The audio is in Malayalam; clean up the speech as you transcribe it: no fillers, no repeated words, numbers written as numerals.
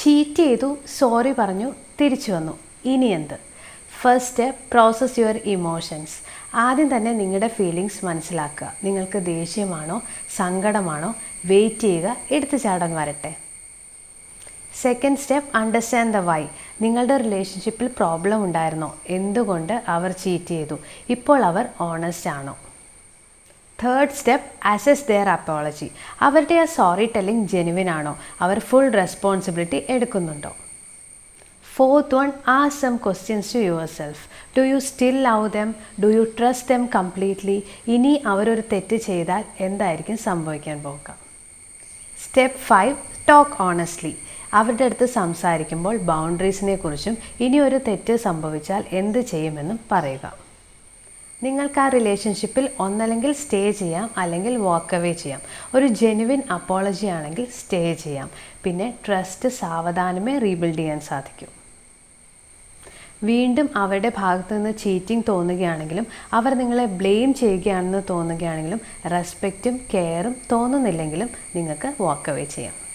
ചീറ്റ് ചെയ്തു, സോറി പറഞ്ഞു, തിരിച്ചു വന്നു. ഇനി എന്ത്? First step, process your emotions. ആദ്യം തന്നെ നിങ്ങളുടെ ഫീലിങ്സ് മനസ്സിലാക്കുക. നിങ്ങൾക്ക് ദേഷ്യമാണോ, സങ്കടമാണോ? വെയിറ്റ് ചെയ്യുക, എടുത്തു ചാടാൻ വരട്ടെ. Second step, understand the why. നിങ്ങളുടെ റിലേഷൻഷിപ്പിൽ പ്രോബ്ലം ഉണ്ടായിരുന്നോ? എന്തുകൊണ്ട് അവർ ചീറ്റ് ചെയ്തു? ഇപ്പോൾ അവർ ഓണസ്റ്റ് ആണോ? Third step, assess their apology. അവരുടെ ആ സോറി ടെല്ലിംഗ് ജെനുവിൻ ആണോ? അവർ ഫുൾ റെസ്പോൺസിബിലിറ്റി എടുക്കുന്നുണ്ടോ? Fourth one, ask some questions to yourself. Do you still love them? Do you trust them completely? ഇനി അവരൊരു തെറ്റ് ചെയ്താൽ എന്തായിരിക്കും സംഭവിക്കാൻ പോകുക? Step 5, talk honestly. അവരുടെ അടുത്ത് സംസാരിക്കുമ്പോൾ ബൗണ്ടറീസിനെ കുറിച്ചും ഇനി ഒരു തെറ്റ് സംഭവിച്ചാൽ എന്ത് ചെയ്യുമെന്നും പറയുക. നിങ്ങൾക്ക് ആ റിലേഷൻഷിപ്പിൽ ഒന്നല്ലെങ്കിൽ സ്റ്റേ ചെയ്യാം, അല്ലെങ്കിൽ വാക്ക് അവേ ചെയ്യാം. ഒരു ജെനുവിൻ അപ്പോളജി ആണെങ്കിൽ സ്റ്റേ ചെയ്യാം. പിന്നെ ട്രസ്റ്റ് സാവധാനമേ റീബിൽഡ് ചെയ്യാൻ സാധിക്കും. വീണ്ടും അവരുടെ ഭാഗത്തു നിന്ന് ചീറ്റിംഗ് തോന്നുകയാണെങ്കിലും അവർ നിങ്ങളെ ബ്ലെയിം ചെയ്യുകയാണെന്ന് തോന്നുകയാണെങ്കിലും റെസ്പെക്റ്റും കെയറും തോന്നുന്നില്ലെങ്കിലും നിങ്ങൾക്ക് വാക്ക് അവേ ചെയ്യാം.